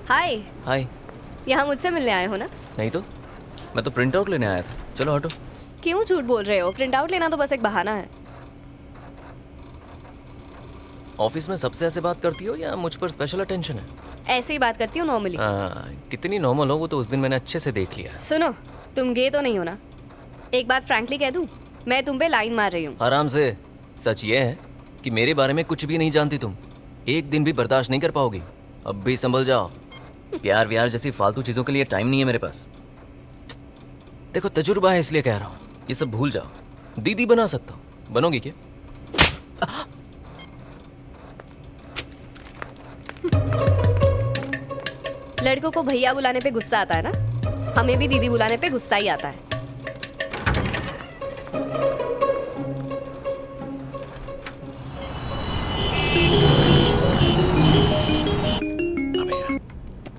हाय। हाय। यहाँ मुझसे मिलने आए हो ना? नहीं तो, मैं तो प्रिंट आउट लेने आया था। चलो हटो। क्यों झूठ बोल रहे हो? प्रिंट आउट लेना तो बस एक बहाना है। ऑफिस में सबसे ऐसे बात करती हो या मुझ पर स्पेशल अटेंशन है? ऐसे ही बात करती हूँ नॉर्मली। कितनी नॉर्मल हो वो तो उस दिन मैंने अच्छे से देख लिया। सुनो, तुम गे तो नहीं हो ना? एक बात फ्रैंकली कह दूं, मैं तुम पे लाइन मार रही हूँ। आराम से। सच ये है कि मेरे बारे में कुछ भी नहीं जानती तुम। एक दिन भी बर्दाश्त नहीं कर पाओगी। अब भी संभल जाओ। प्यार व्यार जैसी फालतू चीजों के लिए टाइम नहीं है मेरे पास। देखो तजुर्बा है इसलिए कह रहा हूँ, ये सब भूल जाओ। दीदी बना सकता हूँ, बनोगी क्या? लड़कों को भैया बुलाने पे गुस्सा आता है ना? हमें भी दीदी बुलाने पे गुस्सा ही आता है।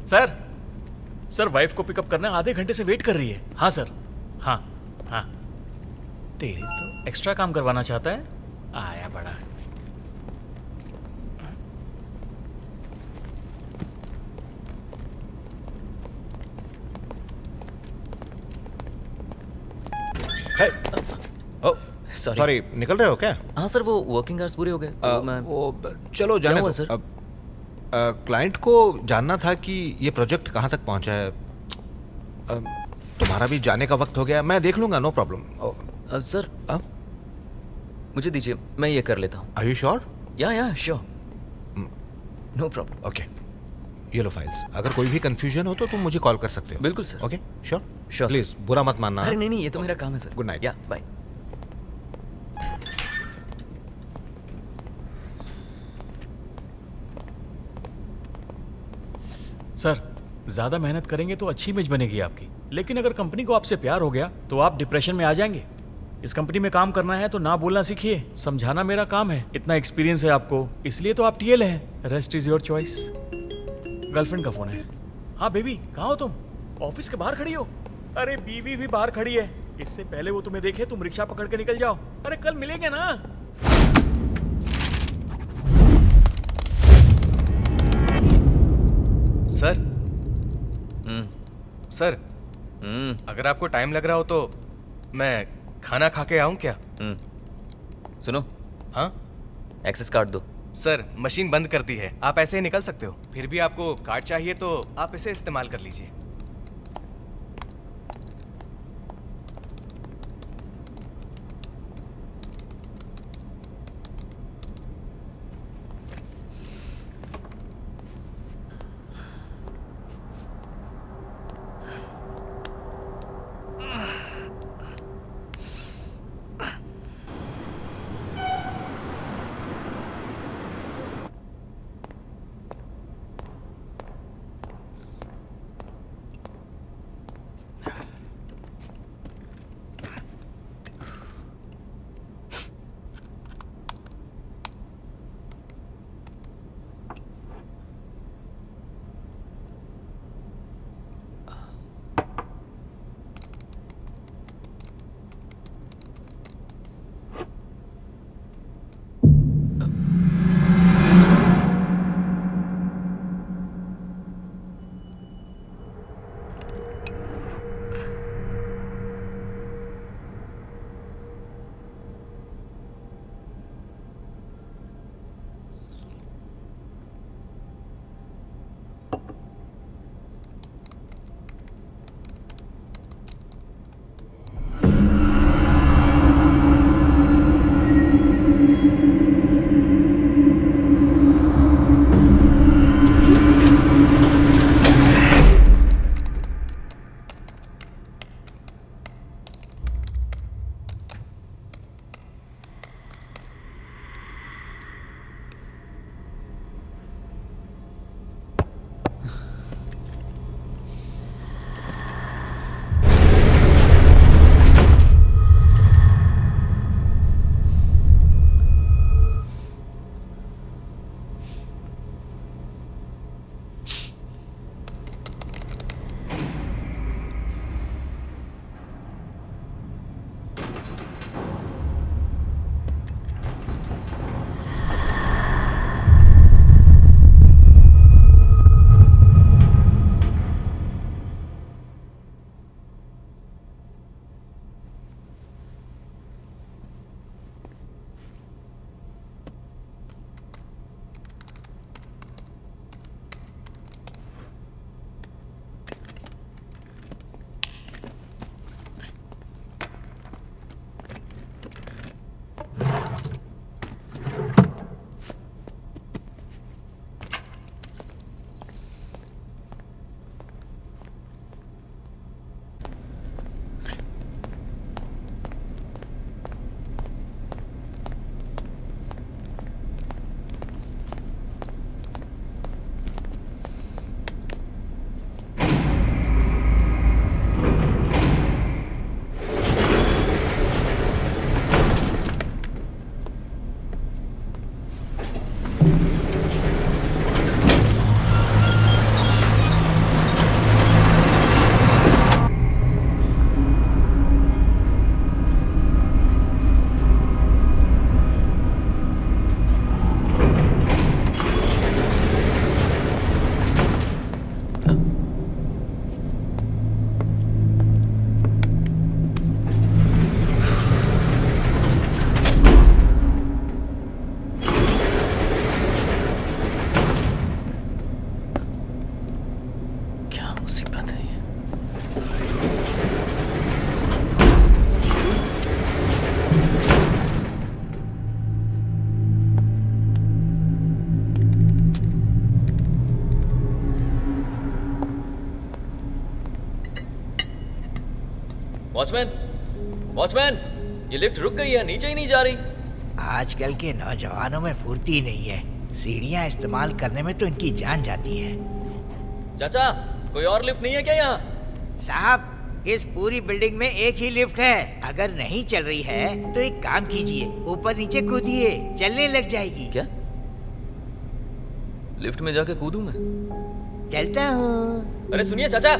सर, सर वाइफ को पिकअप करना आधे घंटे से वेट कर रही है। हाँ सर, हाँ हाँ। तेरी तो एक्स्ट्रा काम करवाना चाहता है। आया बड़ा। सॉरी, निकल रहे हो क्या? हाँ सर, वो वर्किंग आवर्स पूरे हो गए तो मैं चलो जाने हुआ दो। सर? अब क्लाइंट को जानना था कि ये प्रोजेक्ट कहाँ तक पहुँचा है। तुम्हारा भी जाने का वक्त हो गया, मैं देख लूंगा, नो प्रॉब्लम। सर मुझे दीजिए, मैं ये कर लेता हूँ। Are you sure? Yeah sure, no problem. Okay, ये लो फाइल्स। अगर कोई भी कंफ्यूजन हो तो तुम मुझे कॉल कर सकते हो। बिल्कुल sir. Okay, sure sure please, बुरा मत मानना। अरे नहीं, ये तो मेरा काम है सर। Good night. या बाय। सर, ज्यादा मेहनत करेंगे तो अच्छी इमेज बनेगी आपकी, लेकिन अगर कंपनी को आपसे प्यार हो गया तो आप डिप्रेशन में आ जाएंगे। इस कंपनी में काम करना है तो ना बोलना सीखिए, समझाना मेरा काम है। इतना एक्सपीरियंस है आपको, इसलिए तो आप टीएल हैं। Rest is your choice. Girlfriend का फोन है। हाँ बेबी, कहाँ हो तुम? ऑफिस के बाहर खड़ी हो? अरे बीवी भी बाहर खड़ी है। इससे पहले वो तुम्हें देखे तुम रिक्शा पकड़ के निकल जाओ। अरे कल मिलेंगे ना। सर, सर, अगर आपको टाइम लग रहा हो तो मैं खाना खा के आऊं क्या? सुनो। हाँ एक्सेस कार्ड दो। सर, मशीन बंद कर दी है, आप ऐसे ही निकल सकते हो। फिर भी आपको कार्ड चाहिए तो आप इसे इस्तेमाल कर लीजिए। मुसीबत है ये। वॉचमैन, वॉचमैन, ये लिफ्ट रुक गई है, नीचे ही नहीं जा रही। आजकल के नौजवानों में फुर्ती नहीं है, सीढ़ियाँ इस्तेमाल करने में तो इनकी जान जाती है। चाचा, कोई और लिफ्ट नहीं है क्या यहाँ? साहब, इस पूरी बिल्डिंग में एक ही लिफ्ट है। अगर नहीं चल रही है तो एक काम कीजिए, ऊपर नीचे कूदिए, चलने लग जाएगी। क्या? लिफ्ट में जाके कूदूं मैं? चलता हूँ। अरे सुनिए चाचा।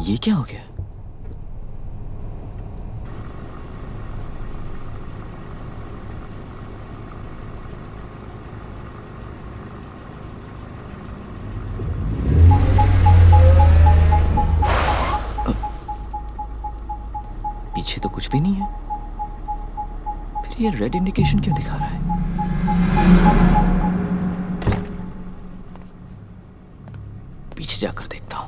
ये क्या हो गया? पीछे तो कुछ भी नहीं है, फिर ये रेड इंडिकेशन क्यों दिखा रहा है? पीछे जाकर देखता हूं।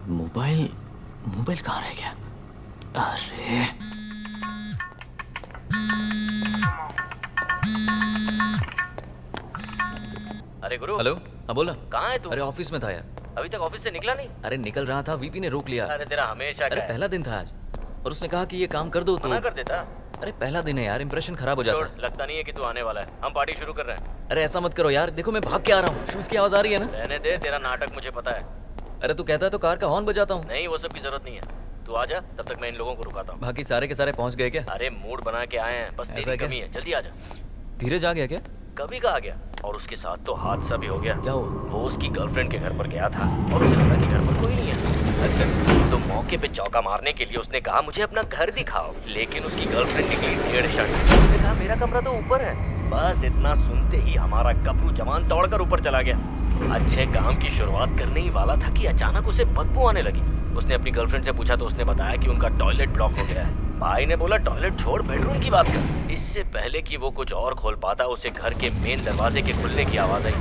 मोबाइल मोबाइल कहाँ रह गया? अरे अरे गुरु। हेलो, हाँ बोला। कहाँ है तू? अरे ऑफिस में था यार। अभी तक ऑफिस से निकला नहीं? अरे निकल रहा था, वीपी ने रोक लिया। अरे तेरा हमेशा अरे का है। पहला दिन था आज, और उसने कहा कि ये काम कर दो तो। मना कर देता। अरे पहला दिन है यार, इंप्रेशन खराब हो जाता छोड़, है। लगता नहीं है कि तू आने वाला है। हम पार्टी शुरू कर रहे हैं। अरे ऐसा मत करो यार, देखो मैं भाग के आ रहा हूँ। शूज की आवाज आ रही है ना? रहने दे, तेरा नाटक मुझे पता है। अरे तू कहता है तो कार का हॉर्न बजाता हूँ। नहीं, वो सब की जरूरत नहीं है। तू आ जा, तब तक मैं इन लोगों को रुकाता हूँ। बाकी सारे के सारे पहुंच गए क्या? अरे मूड बना के आए हैं, बस ऐसा तेरी क्या? कमी है। जल्दी आ जा। धीरज आ गया क्या? कभी का आ गया, और उसके साथ तो हादसा भी हो गया। क्या हुआ? वो उसकी गर्लफ्रेंड के घर पर गया था और उसे लगा कि घर पर कोई नहीं है। अच्छा, तो मौके पे चौका मारने के लिए उसने कहा मुझे अपना घर दिखाओ, लेकिन उसकी गर्लफ्रेंड निकली 1.5 शर्ट। उसने कहा मेरा कमरा तो ऊपर है। बस इतना सुनते ही हमारा गबरू जवान दौड़कर ऊपर चला गया। अच्छे काम की शुरुआत करने ही वाला था कि अचानक उसे बदबू आने लगी। उसने अपनी गर्लफ्रेंड से पूछा तो उसने बताया कि उनका टॉयलेट ब्लॉक हो गया है। भाई ने बोला टॉयलेट छोड़, बेडरूम की बात कर। इससे पहले कि वो कुछ और खोल पाता, उसे घर के मेन दरवाजे के खुलने की आवाज आई।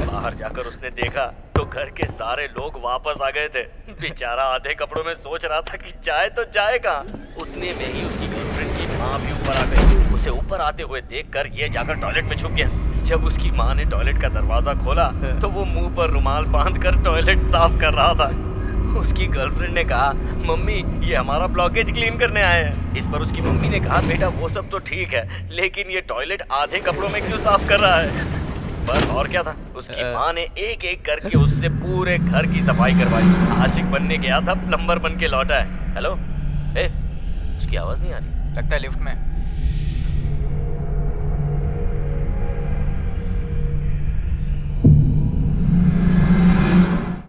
बाहर जाकर उसने देखा तो घर के सारे लोग वापस आ गए थे। बेचारा आधे कपड़ों में सोच रहा था कि जाए तो जाए कहाँ। उतने में ही उसकी गर्लफ्रेंड की माँ भी ऊपर आ गई। उसे ऊपर आते हुए देखकर ये जाकर टॉयलेट में छुप गया। जब उसकी माँ ने टॉयलेट का दरवाजा खोला तो वो मुंह पर रुमाल बांधकर टॉयलेट साफ कर रहा था। उसकी गर्लफ्रेंड ने कहा मम्मी ये हमारा ब्लॉकेज क्लीन करने आए हैं। इस पर उसकी मम्मी ने कहा बेटा वो सब तो ठीक है, लेकिन ये टॉयलेट आधे कपड़ों में क्यों साफ कर रहा है। बस और क्या था, उसकी माँ ने एक एक करके उससे पूरे घर की सफाई करवाई। आशिक बनने गया था, प्लम्बर बन के लौटा है। हेलो, उसकी आवाज नहीं आ रही, लगता है लिफ्ट में।